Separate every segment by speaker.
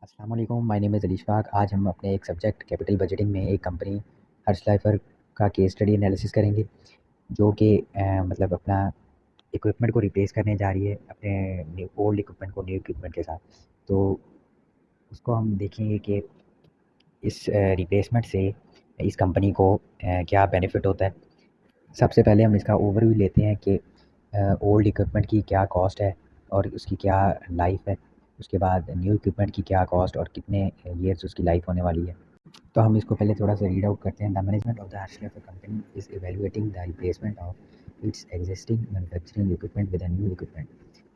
Speaker 1: अस्सलाम वालेकुम, my name is Ali इशफ़ाक़। आज हम अपने एक सब्जेक्ट कैपिटल बजटिंग में एक कंपनी हर्षलाइफर का केस स्टडी एनालिसिस करेंगे, जो कि मतलब अपना इक्विपमेंट को रिप्लेस करने जा रही है अपने न्यू ओल्ड इक्विपमेंट को न्यू इक्विपमेंट के साथ। तो उसको हम देखेंगे कि इस रिप्लेसमेंट से इस कंपनी को क्या बेनिफिट होता है। सबसे पहले हम इसका ओवरव्यू लेते हैं कि ओल्ड इक्विपमेंट की क्या कॉस्ट है और उसकी क्या लाइफ है। उसके बाद न्यू इक्विपमेंट की क्या कॉस्ट और कितने ईयर्स उसकी लाइफ होने वाली है। तो हम इसको पहले थोड़ा सा रीड आउट करते हैं। The management of the Hirshleifer company is evaluating the replacement of its existing manufacturing equipment with a new equipment.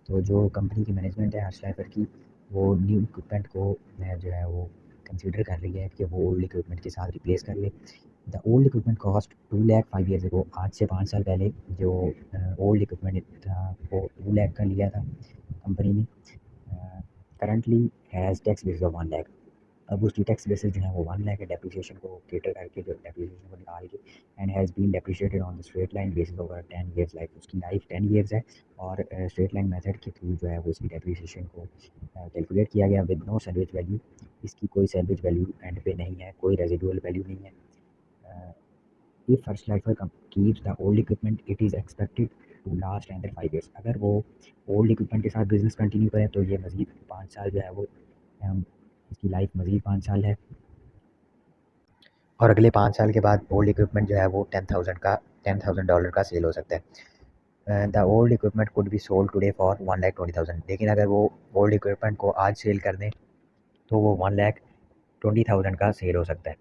Speaker 1: तो जो कंपनी की मैनेजमेंट है हर्षलाइफर की, वो न्यू इक्विपमेंट को जो है वो कंसिडर कर रही है कि वो ओल्ड इक्विपमेंट के साथ रिप्लेस कर ले। The old equipment cost 2 lakh 5 years ago. आज से 5 साल पहले जो ओल्ड इक्विपमेंट था वो 2 लाख का लिया था कंपनी ने। Currently has tax base of 1 lakh. अब उसकी टैक्स बेसिस जो है वो 1 लाख है, डेप्रिसिएशन को केटर करके जो डेप्रिसिएशन को निकाल के, and has been depreciated on the straight line basis over 10 years life. उसकी लाइफ 10 ईयर्स है और स्ट्रेट लाइन मेथड के थ्रू जो है वो इसकी डेप्रिसिएशन को कैलकुलेट किया गया विद नो सैलवेज वैल्यू। इसकी कोई सैलवेज वैल्यू एंड पे नहीं है, कोई रेजिडुअल वैल्यू नहीं है। If first lifer keeps the old equipment it is expected to last under 5 years. अगर वो ओल्ड इक्विपमेंट के साथ बिजनेस कंटिन्यू करें तो ये मज़ीद 5 साल जो है वो इसकी लाइफ मज़ीद 5 साल है। और अगले 5 साल के बाद ओल्ड इक्विपमेंट जो है वो $10,000 का सेल हो सकता है। The old equipment could be sold today for 1,20,000। लेकिन अगर वो ओल्ड इक्विपमेंट को आज सेल कर दें तो वो 1,20,000 का सेल हो सकता है।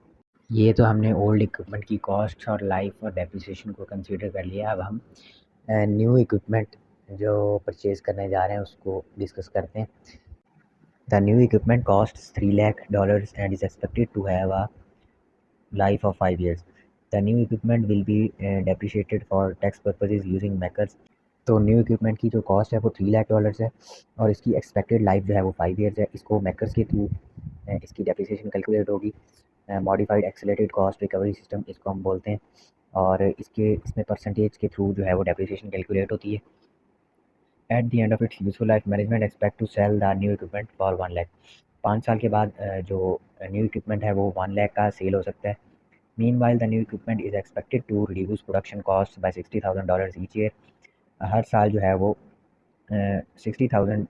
Speaker 1: ये तो हमने ओल्ड इक्विपमेंट की कॉस्ट और लाइफ और डेप्रिसिएशन को कंसीडर कर लिया। अब हम न्यू इक्विपमेंट जो परचेज करने जा रहे हैं उसको डिस्कस करते हैं। The new equipment cost $3 lakh and is expected to have a life of 5 years. The new equipment will be depreciated for tax purposes using makers. तो न्यू इक्विपमेंट की जो कॉस्ट है वो $3 लाख है और इसकी एक्सपेक्टेड लाइफ जो है वो 5 ईयर्स है। इसको मैकर्स के थ्रू इसकी डेप्रिसिएशन कैलकुलेट होगी। Modified accelerated cost recovery system इसको हम बोलते हैं, और इसमें परसेंटेज के थ्रू जो है वो डेप्रिसिएशन कैलकुलेट होती है। At the end of its useful life management expect to sell the new equipment for 1 lakh. 5 साल के बाद जो न्यू इक्विपमेंट है वो 1 लाख का सेल हो सकता है। Meanwhile, the new equipment is expected to reduce production costs by $60,000 each year. हर साल जो है वो 60,000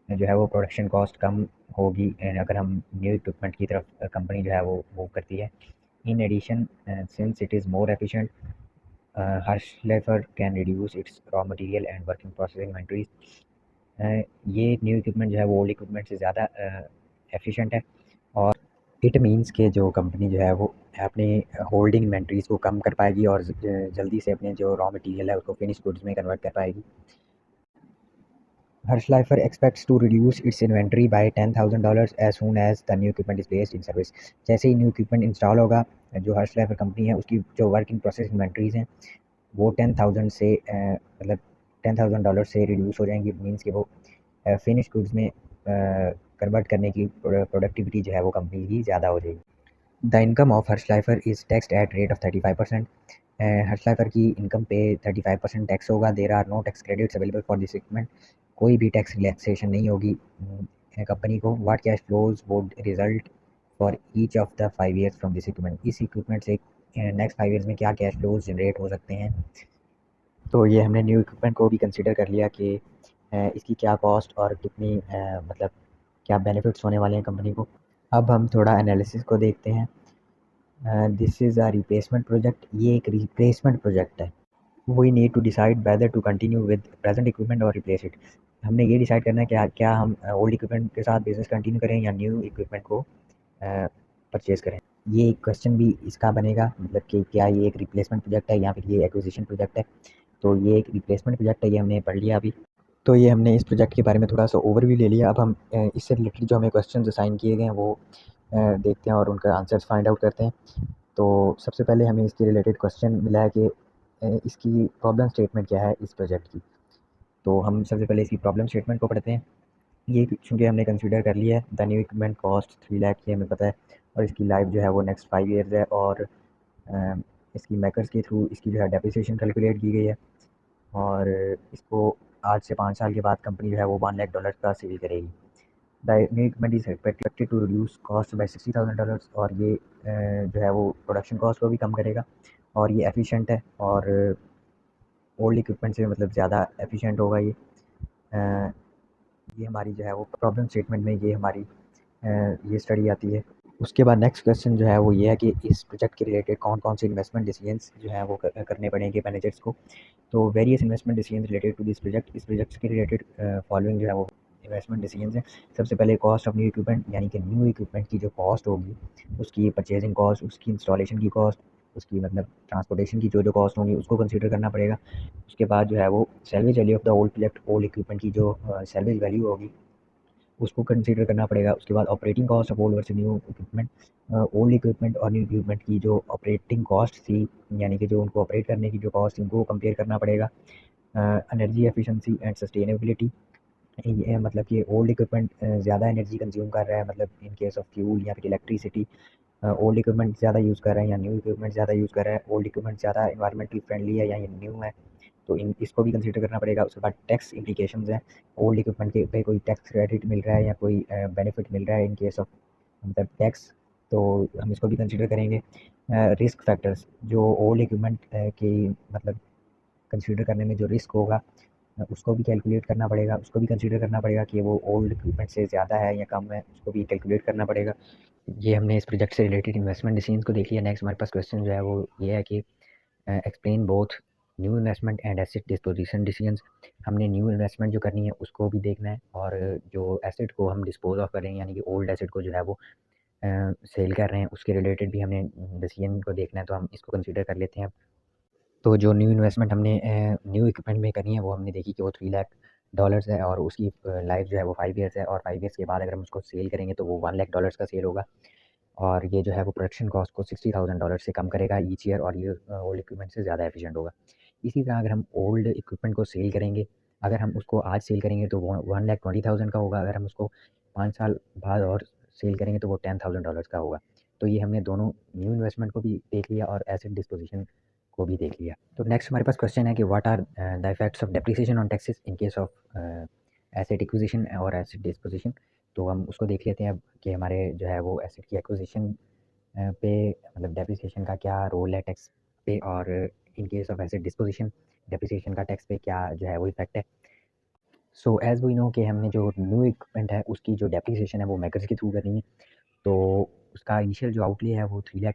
Speaker 1: जो है वो प्रोडक्शन कॉस्ट कम होगी अगर हम न्यू इक्विपमेंट की तरफ कंपनी जो है वो मूव करती है। In addition, since it is more efficient, Hirshleifer can reduce its raw material and working processing inventories. ये न्यू इक्विपमेंट जो है वो ओल्ड इक्विपमेंट से ज़्यादा एफिशिएंट है और इट मीन्स के जो कंपनी जो है वो अपनी होल्डिंग इन्वेंट्रीज को कम कर पाएगी और जल्दी से अपने जो रॉ मटेरियल है उसको फिनिश गुड्स में कन्वर्ट कर पाएगी। Hirshleifer expects to reduce its inventory by $10,000 as soon as the new equipment is placed in service. जैसे ही न्यू इक्विपमेंट इंस्टॉल होगा, जो हर्षलाइफर कंपनी है उसकी जो वर्किंग प्रोसेस इन्वेंट्रीज हैं वो 10,000 से मतलब $10,000 से रिड्यूस हो जाएंगी। मीन्स कि वो फिनिश गुड्स में कन्वर्ट करने की प्रोडक्टिविटी जो है वो कंपनी की ज़्यादा हो जाएगी। The income of Hirshleifer is taxed at rate of 35%। Hirshleifer की इनकम पे 35% टैक्स होगा। There are no tax credits available for this equipment. कोई भी टैक्स रिलैक्सेशन नहीं होगी कंपनी को। What cash flows would result for each of the 5 years from this equipment. इस equipment से नेक्स्ट 5 ईयर्स में क्या कैश फ्लोज जनरेट हो सकते हैं। तो ये हमने न्यू इक्विपमेंट को भी कंसिडर कर लिया कि इसकी क्या कॉस्ट और कितनी मतलब क्या बेनिफिट्स होने वाले हैं कंपनी को। अब हम थोड़ा एनालिसिस को देखते हैं। This is a replacement project. ये एक रिप्लेसमेंट प्रोजेक्ट है। We need to decide whether to continue with present equipment और रिप्लेस इट। हमने ये डिसाइड करना है कि क्या हम ओल्ड इक्विपमेंट के साथ बिजनेस कंटिन्यू करें या न्यू इक्विपमेंट को परचेज़ करें। ये एक क्वेश्चन भी इसका बनेगा, मतलब कि क्या ये एक रिप्लेसमेंट प्रोजेक्ट है या फिर ये एक्विजिशन प्रोजेक्ट है। तो ये एक रिप्लेसमेंट प्रोजेक्ट है, ये हमने पढ़ लिया अभी। तो ये हमने इस प्रोजेक्ट के बारे में थोड़ा सा ओवरव्यू ले लिया। अब हम इससे रिलेटेड जो हमें क्वेश्चन असाइन किए गए हैं वो देखते हैं और उनका आंसर्स फाइंड आउट करते हैं। तो सबसे पहले हमें इसके रिलेटेड क्वेश्चन मिला है कि इसकी प्रॉब्लम स्टेटमेंट क्या है इस प्रोजेक्ट की। तो हम सबसे पहले इसकी प्रॉब्लम स्टेटमेंट को पढ़ते हैं। ये चूँकि हमने कंसीडर कर लिया है, the new equipment cost 3 lakh ये हमें पता है, और इसकी लाइफ जो है वो नेक्स्ट 5 ईयर्स है, और इसकी मेकर्स के थ्रू इसकी जो है डेप्रिसिएशन कैलकुलेट की गई है, और इसको आज से 5 साल के बाद कंपनी जो है वो $1 लाख का सेल करेगी। The new equipment is expected to reduce cost by $60,000 और ये जो है वो प्रोडक्शन कॉस्ट को भी कम करेगा और ये एफिशिएंट है और ओल्ड इक्विपमेंट से मतलब ज़्यादा एफिशिएंट होगा अ, ये हमारी जो है वो प्रॉब्लम स्टेटमेंट में ये हमारी ये स्टडी आती है। उसके बाद नेक्स्ट क्वेश्चन जो है वो ये है कि इस प्रोजेक्ट के रिलेटेड कौन-कौन से इन्वेस्टमेंट डिसीजंस जो हैं वो करने पड़ेंगे मैनेजर्स को। तो various investment decisions related to this project, इस प्रोजेक्ट के रिलेटेड फॉलोइंग जो है वो इन्वेस्टमेंट डिसीजंस हैं। सबसे पहले कॉस्ट ऑफ न्यू इक्विपमेंट, यानी कि न्यू इक्विपमेंट की जो कॉस्ट होगी, उसकी परचेजिंग कॉस्ट, उसकी इंस्टॉलेशन की कॉस्ट, उसकी मतलब ट्रांसपोर्टेशन की जो कॉस्ट होंगी उसको कंसीडर करना पड़ेगा। उसके बाद जो है वो salvage value of the old project, old equipment की जो सैलवेज वैल्यू होगी उसको कंसीडर करना पड़ेगा। उसके बाद operating cost of old versus new equipment, old equipment और न्यू इक्विपमेंट की जो ऑपरेटिंग कॉस्ट थी, यानी कि जो उनको ऑपरेट करने की जो कॉस्ट थी उनको कंपेयर करना पड़ेगा। एनर्जी एफिशिएंसी एंड सस्टेनेबिलिटी, ये मतलब कि ओल्ड इक्विपमेंट ज़्यादा एनर्जी कंज्यूम कर रहा है, मतलब इन केस ऑफ फ्यूल या फिर इलेक्ट्रिसिटी ओल्ड इक्विपमेंट ज़्यादा यूज़ कर रहे हैं या न्यू इक्विपमेंट ज़्यादा यूज़ कर रहा है, ओल्ड इक्विपमेंट ज़्यादा इन्वायरमेंटल फ्रेंडली है या ये न्यू है, तो इन इसको भी कंसीडर करना पड़ेगा। उसके बाद टैक्स इम्प्लीकेशंस हैं, ओल्ड इक्विपमेंट के पे कोई टैक्स क्रेडिट मिल रहा है या कोई बेनिफिट मिल रहा है इन केस ऑफ मतलब टैक्स, तो हम इसको भी कंसीडर करेंगे। रिस्क फैक्टर्स, जो ओल्ड इक्विपमेंट की मतलब कंसीडर करने में जो रिस्क होगा उसको भी कैलकुलेट करना पड़ेगा, उसको भी कंसीडर करना पड़ेगा कि वो ओल्ड इक्विपमेंट से ज़्यादा है या कम है, उसको भी कैलकुलेट करना पड़ेगा। ये हमने इस प्रोजेक्ट से रिलेटेड इन्वेस्टमेंट डिसीजंस को देख लिया। नेक्स्ट हमारे पास क्वेश्चन जो है वो ये है कि explain both new investment and asset disposition decisions. हमने न्यू इन्वेस्टमेंट जो करनी है उसको भी देखना है और जो एसेट को हम डिस्पोज ऑफ कर रहे हैं यानी कि ओल्ड एसेट को जो है वो सेल कर रहे हैं उसके रिलेटेड भी हमने डिसीजन को देखना है, तो हम इसको कंसीडर कर लेते हैं। तो जो न्यू इन्वेस्टमेंट हमने न्यू इक्विपमेंट में करनी है वो हमने देखी कि वो $3 लाख है और उसकी लाइफ जो है वो 5 ईयर्स है और 5 ईयर्स के बाद अगर हम उसको सेल करेंगे तो वो $1 लाख का सेल होगा और ये जो है वो प्रोडक्शन कॉस्ट को $60,000 से कम करेगा ईच ईयर और ये ओल्ड इक्विपमेंट से ज़्यादा एफिशिएंट होगा। इसी तरह अगर हम ओल्ड इक्विपमेंट को सेल करेंगे, अगर हम उसको आज सेल करेंगे तो वो 1,20,000 का होगा, अगर हम उसको 5 साल बाद और सेल करेंगे तो वो $10,000 का होगा। तो ये हमने दोनों न्यू इन्वेस्टमेंट को भी देख लिया और एसेट डिस्पोजिशन को भी देख लिया। तो नेक्स्ट हमारे पास क्वेश्चन है कि what are the effects of depreciation on taxes in case of asset acquisition और एसेट डिस्पोजिशन। तो हम उसको देख लेते हैं अब कि हमारे जो है वो एसेट की एक्विजिशन पे मतलब डेप्रिसिएशन का क्या रोल है टैक्स पे और इन case of asset disposition depreciation का टैक्स पे क्या जो है वो इफेक्ट है। सो एज़ वी नो कि हमने जो न्यू इक्विपमेंट है उसकी जो डेप्रिसिएशन है वो मेकर्स के थ्रू करनी है, तो उसका इनिशियल जो आउटले है वो $3 लाख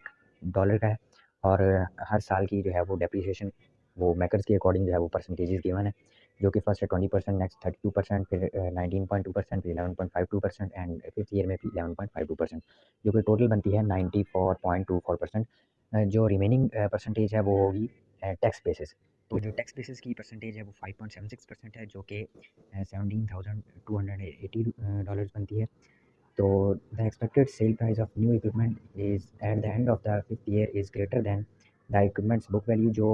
Speaker 1: का है और हर साल की जो है वो डेप्रिसिएशन वो मेकर्स के अकॉर्डिंग जो है वो परसेंटेजेस गिवन है, जो कि फर्स्ट है 20%, नेक्स्ट 32%, फिर 19.2%, फिर 11.52% एंड फिफ्थ ईयर में भी 11.52%, जो कि टोटल बनती है 94.24%। जो रिमेनिंग परसेंटेज है वो होगी टैक्स बेसिस। तो जो टैक्स बेसिस की परसेंटेज है वो 5.76% है, जो कि 17,280 डॉलर्स बनती है। So the expected sale price of new equipment is at the end of the fifth year is greater than the equipment's book value, जो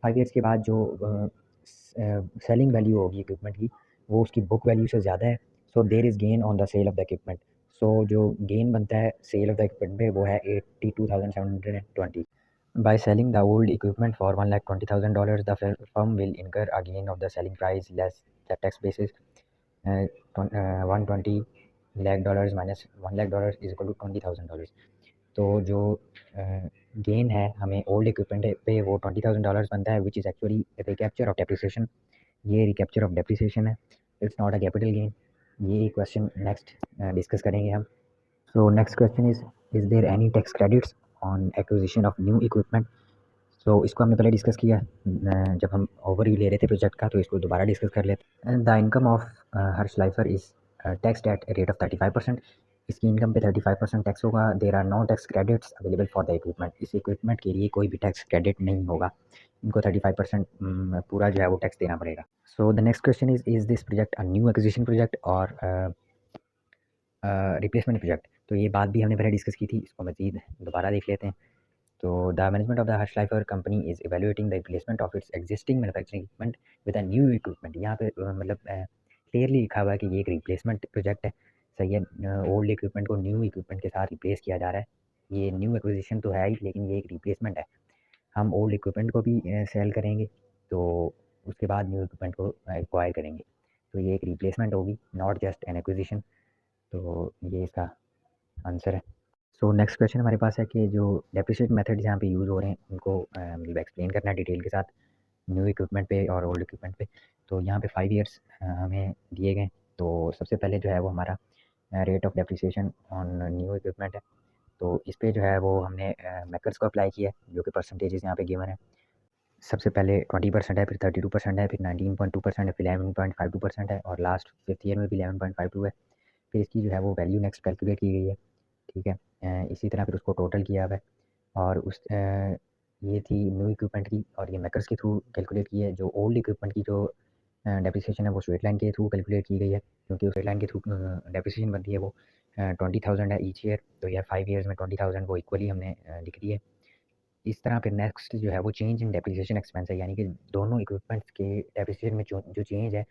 Speaker 1: 5 ईयर्स के बाद जो सेलिंग वैल्यू होगी इक्विपमेंट की वो उसकी बुक वैल्यू से ज़्यादा है। So there is gain on the sale of the equipment. So जो गेन बनता है सेल ऑफ द इक्विपमेंट पे वो है 82,720। By selling the old equipment for $1,20,000, the firm will incur a gain of the selling price less the tax basis. 120 lakh dollars minus $1 lakh is equal to $20,000। तो जो gain है हमें old equipment पे वो $20,000 बनता है, which is actually recapture of depreciation. ये recapture of depreciation है, it's not a capital gain. ये क्वेश्चन नेक्स्ट डिस्कस करेंगे हम। So next question is there any tax credits on acquisition of new equipment. So इसको हमने पहले discuss किया जब हम ओवरव्यू ले रहे थे प्रोजेक्ट का, तो इसको दोबारा डिस्कस कर लेते हैं। The income of Harsh lifer is taxed at rate of 35%। इसकी इनकम पे 35% टैक्स होगा। There are no tax credits available for the equipment. इस इक्विपमेंट के लिए कोई भी टैक्स क्रेडिट नहीं होगा, इनको 35% पूरा जो है वो टैक्स देना पड़ेगा। सो the next question is this project a new acquisition project और रिप्लेसमेंट प्रोजेक्ट। तो ये बात भी हमने पहले डिस्कस की थी, इसको मज़ीद दोबारा देख लेते हैं। तो the management of the Harsh lifer company is evaluating the replacement of its existing manufacturing equipment with a new equipment. यहाँ पे मतलब क्लियरली लिखा हुआ है कि ये एक रिप्लेसमेंट प्रोजेक्ट है। सही है, ओल्ड इक्विपमेंट को न्यू इक्विपमेंट के साथ रिप्लेस किया जा रहा है। ये न्यू एक्विजिशन तो है ही, लेकिन ये एक रिप्लेसमेंट है। हम ओल्ड इक्विपमेंट को भी सेल करेंगे, तो उसके बाद न्यू इक्विपमेंट को एक्वायर करेंगे, तो ये एक रिप्लेसमेंट होगी, नॉट जस्ट एन एक्विजिशन। तो ये इसका आंसर है। सो नेक्स्ट क्वेश्चन हमारे पास है कि जो डेप्रिसिएट मेथड यहाँ पे यूज़ हो रहे हैं उनको मतलब एक्सप्लेन करना है डिटेल के साथ न्यू इक्विपमेंट पे और ओल्ड इक्विपमेंट पे। तो यहाँ पे 5 ईयर्स हमें दिए गए। तो सबसे पहले जो है वो हमारा rate of depreciation on new equipment है। तो इस पे जो है वो हमने मेकर्स को अप्लाई किया है जो कि परसेंटेजेस यहाँ पे गिवन है। सबसे पहले 20% है, फिर 32% है, फिर 19.2% है, फिर 11.52% है और लास्ट 5th ईयर में भी 11.52 है। फिर इसकी जो है वो वैल्यू नेक्स्ट कैलकुलेट की गई है, ठीक है। इसी तरह फिर उसको टोटल किया हुआ है और ये थी न्यू इक्विपमेंट की और ये मेकर्स के थ्रू कैलकुलेट की है। जो ओल्ड इक्विपमेंट की जो डेप्रिसिएशन है वो स्ट्रेट लाइन के थ्रू कैलकुलेट की गई है, क्योंकि स्ट्रेट लाइन के थ्रू डेप्रिसिएशन बनती है वो 20,000 है ईच ईयर। तो यह 5 ईयर्स में 20,000 वो इक्वली हमने लिख दी है। इस तरह फिर नेक्स्ट जो है वो चेंज इन डेप्रिसिएशन एक्सपेंस है, यानी कि दोनों इक्विपमेंट्स के डेप्रिसिएशन में जो चेंज है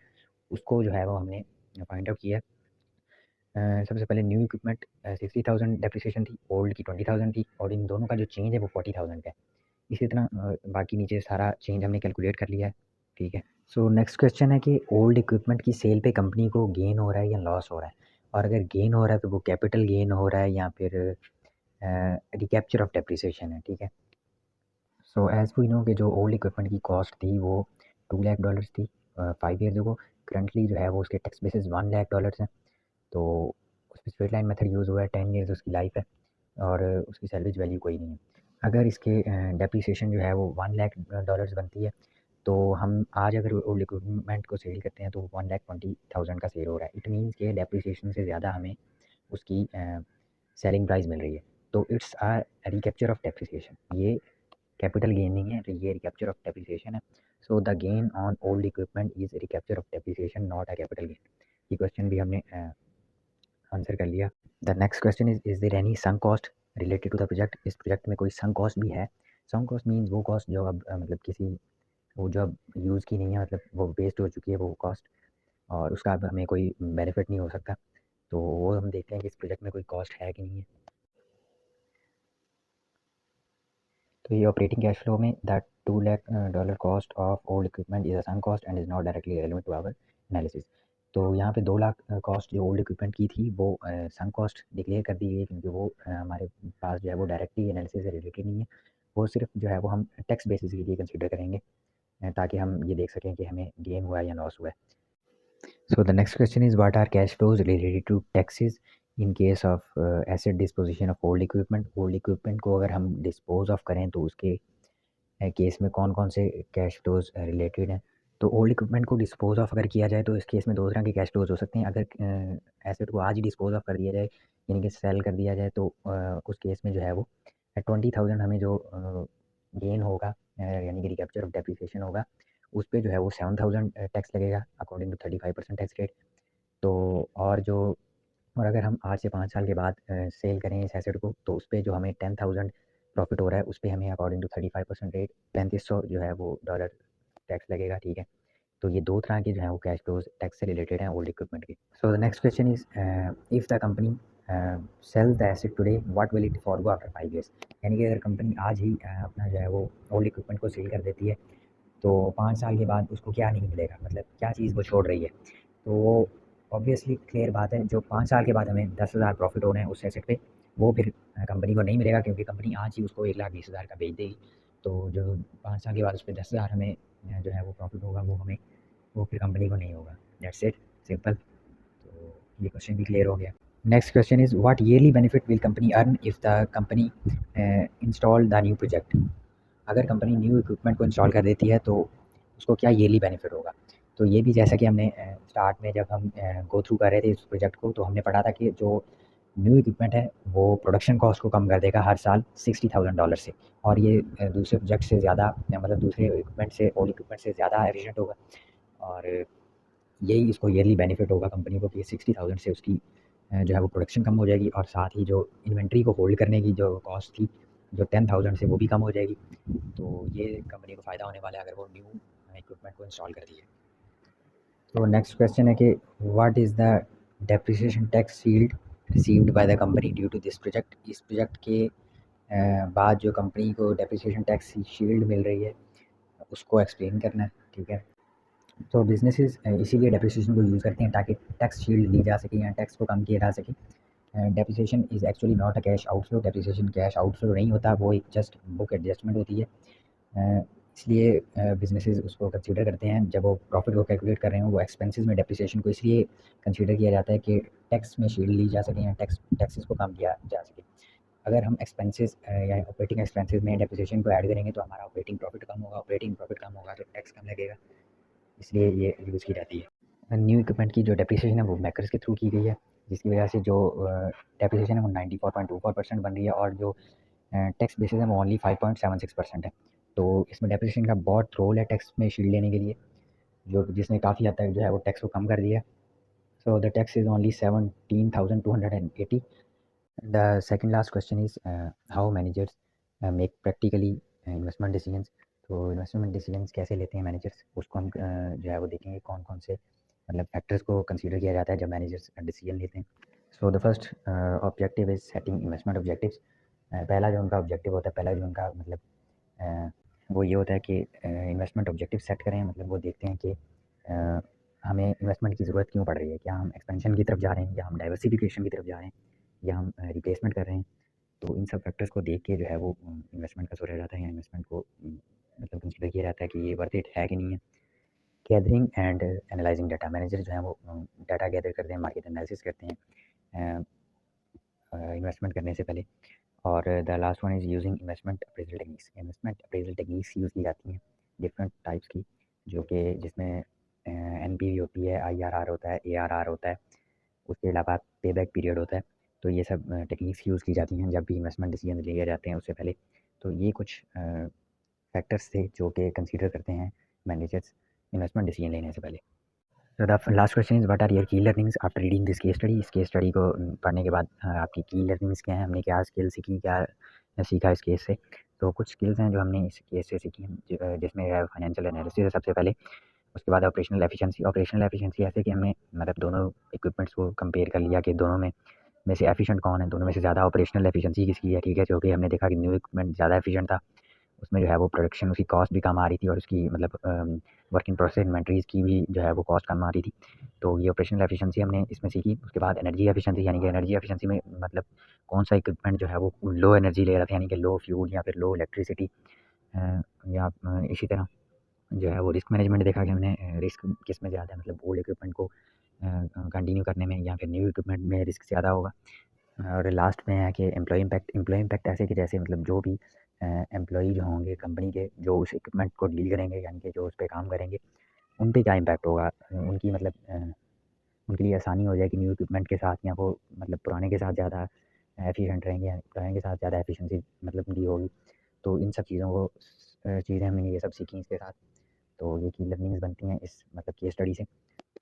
Speaker 1: उसको जो है वो हमने फाइंड आउट किया है। सबसे पहले न्यू इक्विपमेंट 60,000 डेप्रिसिएशन थी, ओल्ड की 20,000 थी और इन दोनों का जो चेंज है वो 40,000 है। इसी तरह बाकी नीचे सारा चेंज हमने कैलकुलेट कर लिया है, ठीक है। सो नेक्स्ट क्वेश्चन है कि ओल्ड इक्विपमेंट की सेल पे कंपनी को गेन हो रहा है या लॉस हो रहा है, और अगर गेन हो रहा है तो वो कैपिटल गेन हो रहा है या फिर रिकैप्चर ऑफ डेप्रिसिएशन है, ठीक है। सो एज वी नो कि जो ओल्ड इक्विपमेंट की कॉस्ट थी वो $2 लाख थी 5 ईयर्स अगो। करंटली जो है वो उसके टैक्स बेसिस $1 लाख हैं। तो उस पर स्ट्रेट लाइन मेथड यूज़ हुआ है, 10 ईयर्स उसकी लाइफ है और उसकी सैलरीज वैल्यू कोई नहीं है। अगर इसके डेप्रिसिएशन जो है वो $1 लाख बनती है, तो हम आज अगर ओल्ड इक्विपमेंट को सेल करते हैं तो 1,20,000 का सेल हो रहा है। इट मीन्स के डेप्रिसिएशन से ज़्यादा हमें उसकी सेलिंग प्राइस मिल रही है। तो it's a recapture of depreciation, ये कैपिटल गेन नहीं है, तो ये रिकैप्चर ऑफ डेप्रिसिएशन है। So the gain on old equipment is recapture of depreciation, not a capital gain. ये क्वेश्चन भी हमने आंसर कर लिया। The next question is there any sunk cost related to the project. इस project में कोई sunk cost भी है। संक कॉस्ट मीन्स वो कॉस्ट जो अब मतलब किसी वो जो अब यूज़ की नहीं है, मतलब वो वेस्ट हो चुकी है वो कॉस्ट, और उसका अब हमें कोई बेनिफिट नहीं हो सकता। तो वो हम देखते हैं कि इस प्रोजेक्ट में कोई कॉस्ट है कि नहीं है। तो ये ऑपरेटिंग कैश फ्लो में that $2 lakh cost of old equipment is a sunk cost and is not directly relevant to our analysis. तो यहाँ पे 2 लाख कॉस्ट जो ओल्ड इक्विपमेंट की थी वो सunk कॉस्ट डिक्लेयर कर दी गई, क्योंकि वो हमारे पास जो है वो डायरेक्टली एनालिसिस से रिलेटेड नहीं है। वो सिर्फ जो है वो हम टैक्स बेसिस के लिए कंसिडर करेंगे, ताकि हम ये देख सकें कि हमें गेन हुआ है या लॉस हुआ है। So the next question is what are cash flows related to taxes in case of asset disposition of old equipment। old equipment को अगर हम dispose of करें तो उसके केस में कौन कौन से कैश फ्लोज रिलेटेड हैं। तो ओल्ड इक्विपमेंट को डिस्पोज ऑफ अगर किया जाए तो इस केस में दो तरह के कैश फ्लोज हो सकते हैं। अगर एसेट को आज ही डिस्पोज ऑफ कर दिया जाए, यानी कि सेल कर दिया जाए, तो उस केस में जो है वो 20,000 हमें जो गेन होगा, यानी कि रिकैप्चर ऑफ डेप्रिसिएशन होगा, उस पर जो है वो 7,000 टैक्स लगेगा अकॉर्डिंग टू 35% टैक्स रेट। तो और जो और अगर हम आज से 5 साल के बाद सेल करें इस एसेट को, तो उस पर जो हमें 10,000 प्रॉफिट हो रहा है उस पर हमें अकॉर्डिंग टू 35% रेट 3500 जो है वो डॉलर टैक्स लगेगा, ठीक है। तो ये दो तरह के जो है वो कैश फ्लोज टैक्स से रिलेटेड हैं ओल्ड इक्विपमेंट के। So the next question is if the company sell the asset today what will it forgo after 5 years. यानी कि अगर कंपनी आज ही अपना जो है वो ओल्ड इक्विपमेंट को सेल कर देती है, तो 5 साल के बाद उसको क्या नहीं मिलेगा, मतलब क्या चीज़ वो छोड़ रही है। तो वो ऑब्वियसली क्लियर बात है, जो 5 साल के बाद हमें 10,000 प्रॉफिट हो रहे हैं उस एसेट पे, वो फिर कंपनी को नहीं मिलेगा, क्योंकि कंपनी आज ही उसको 1,20,000 का बेच देगी। तो जो 5 साल के बाद उस पे 10,000 हमें जो है वो प्रॉफिट होगा, वो फिर कंपनी को नहीं होगा। That's it, simple. तो ये क्वेश्चन भी क्लियर हो गया। Next question is what yearly benefit will company earn if the company install the new project. अगर कंपनी न्यू इक्विपमेंट को इंस्टॉल कर देती है तो उसको क्या ईयरली बेनिफिट होगा। तो ये भी जैसा कि हमने स्टार्ट में जब हम गो थ्रू कर रहे थे इस प्रोजेक्ट को, तो हमने पढ़ा था कि जो न्यू इक्विपमेंट है वो प्रोडक्शन कॉस्ट को कम कर देगा हर साल $60,000 से, और ये दूसरे प्रोजेक्ट से ज़्यादा, मतलब दूसरे इक्विपमेंट से, ओल्ड इक्विपमेंट से ज़्यादा एफिशिएंट होगा। और यही इसको ईयरली बेनिफिट होगा कंपनी को कि 60,000 से उसकी जो है वो प्रोडक्शन कम हो जाएगी, और साथ ही जो इन्वेंट्री को होल्ड करने की जो कॉस्ट थी जो 10,000 से, वो भी कम हो जाएगी। तो ये कंपनी को फ़ायदा होने वाला है अगर वो न्यू इक्विपमेंट को इंस्टॉल कर दिए। तो नेक्स्ट क्वेश्चन है कि what is the depreciation tax shield received by the company due to this project. इस प्रोजेक्ट के बाद जो कंपनी को डेप्रिसिएशन टैक्स शील्ड मिल रही है उसको एक्सप्लेन करना है, ठीक है। तो बिज़नेसेस इसीलिए डेप्रिसिएशन को यूज़ करते हैं ताकि टैक्स शील्ड ली जा सके या टैक्स को कम किया जा सके। Depreciation is actually not a cash outflow, depreciation cash outflow नहीं होता, वो एक जस्ट बुक एडजस्टमेंट होती है। इसलिए बिज़नेसेस उसको कंसीडर करते हैं जब वो प्रॉफ़िट को कैलकुलेट कर रहे हों, वो एक्सपेंसेस में डेप्रिसिएशन को इसलिए कंसीडर किया जाता है कि टैक्स में शील्ड ली जा सके या टैक्सेस को कम किया जा सके। अगर हम एक्सपेंसेस या ऑपरेटिंग एक्सपेंसेस में डेप्रिसिएशन को ऐड करेंगे तो हमारा ऑपरेटिंग प्रॉफिट कम होगा तो टैक्स कम लगेगा, इसलिए ये यूज़ की जाती है। न्यू इक्विपमेंट की जो डेप्रिसिएशन है वो मेकर्स के थ्रू की गई है, जिसकी वजह से जो डेप्रिसिएशन है वो 94.24% बन रही है और जो टैक्स बेसिस है वो ओनली 5.76% है। तो इसमें डेप्रिसिएशन का बहुत रोल है टैक्स में शील्ड लेने के लिए, जो जिसने काफ़ी हद तक जो है वो टैक्स को कम कर दिया है। So the tax is only 17,280। The second last question is how managers make practically investment decisions। तो इन्वेस्टमेंट डिसीजंस कैसे लेते हैं मैनेजर्स, उसको हम जो है वो देखेंगे कौन कौन से मतलब फैक्टर्स को कंसीडर किया जाता है जब मैनेजर्स डिसीजन लेते हैं। So the first objective is setting investment objectives. पहला जो उनका ऑब्जेक्टिव होता है, पहला जो उनका मतलब अ, वो ये होता है कि इन्वेस्टमेंट ऑब्जेक्टिव सेट करें, मतलब वो देखते हैं कि हमें इन्वेस्टमेंट की ज़रूरत क्यों पड़ रही है, क्या हम एक्सपेंशन की तरफ जा रहे हैं या हम डाइवर्सिफिकेशन की तरफ जा रहे हैं या हम रिप्लेसमेंट कर रहे हैं। तो इन सब फैक्टर्स को देख के जो है वो इन्वेस्टमेंट का सोचा जाता है या इन्वेस्टमेंट को मतलब कंसीडर किया जाता है कि ये वर्थ इट है कि नहीं है। Gathering and analysing data, manager जो है वो डाटा गैदर करते हैं, मार्केट एनालिसिस करते हैं इन्वेस्टमेंट करने से पहले। और the last one is using investment appraisal techniques use की जाती हैं डिफरेंट टाइप्स की, जो कि जिसमें एनपीवी होती है, आईआरआर होता है, एआरआर होता है, उसके अलावा पे बैक पीरियड होता है। तो ये सब टेक्निक्स यूज़ की जाती हैं जब भी इन्वेस्टमेंट डिसीजन लिए जाते हैं उससे पहले। तो ये कुछ फैक्टर्स थे जो कि कंसीडर करते हैं मैनेजर्स इन्वेस्टमेंट डिसीजन लेने से पहले। तो the last question is what are your key learnings after reading this case study. इस केस स्टडी को पढ़ने के बाद आपकी की लर्निंग्स क्या हैं, हमने क्या स्किल सीखी, क्या सीखा इस केस से। तो कुछ स्किल्स हैं जो हमने इस केस से सीखी हैं, जिसमें है फाइनेंशियल एनालिसिस है सबसे पहले। उसके बाद ऑपरेशनल एफिशिएंसी ऐसे कि हमने मतलब दोनों इक्विपमेंट्स को कंपेयर कर लिया कि दोनों में से एफिशिएंट कौन है, दोनों में से ज़्यादा ऑपरेशनल एफिशिएंसी किसकी है, ठीक है। जो कि हमने देखा कि न्यू इक्विपमेंट ज़्यादा एफिशिएंट था, उसमें जो है वो प्रोडक्शन उसकी कॉस्ट भी कम आ रही थी और उसकी मतलब वर्क इन प्रोसेस इन्वेंटरीज़ की भी जो है वो कॉस्ट कम आ रही थी। तो ये ऑपरेशनल एफिशिएंसी हमने इसमें सीखी। उसके बाद एनर्जी एफिशिएंसी, यानी कि एनर्जी एफिशिएंसी में मतलब कौन सा इक्विपमेंट जो है वो लो एनर्जी ले रहा था, यानी कि लो फ्यूल या फिर लो इलेक्ट्रिसिटी, या इसी तरह जो है वो रिस्क मैनेजमेंट देखा कि हमने रिस्क किस में ज़्यादा है, मतलब ओल्ड इक्विपमेंट को कंटिन्यू करने में या फिर न्यू इक्विपमेंट में रिस्क ज़्यादा होगा। और लास्ट में है कि एम्प्लॉय इम्पैक्ट ऐसे कि जैसे मतलब जो भी एम्प्लॉई जो होंगे कंपनी के, जो उस इक्विपमेंट को डील करेंगे यानी कि जो उस पे काम करेंगे, उन पे क्या इम्पैक्ट होगा। उनकी मतलब उनके लिए आसानी हो जाएगी न्यू इक्विपमेंट के साथ, या वो मतलब पुराने के साथ ज़्यादा एफिशिएंट रहेंगे या पुराने के साथ ज़्यादा एफिशिएंसी मतलब उनकी होगी। तो इन सब चीज़ों को चीज़ें हमने ये सब सीखी इसके साथ। तो ये की लर्निंग्स बनती हैं इस मतलब केस स्टडी से।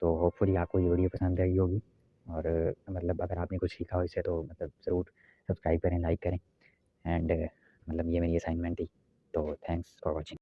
Speaker 1: तो होपफुली आपको ये वीडियो पसंद आई होगी और मतलब अगर आपने कुछ सीखा हो इससे तो मतलब ज़रूर सब्सक्राइब करें, लाइक करें एंड मतलब ये मेरी असाइनमेंट थी। तो थैंक्स फॉर वॉचिंग।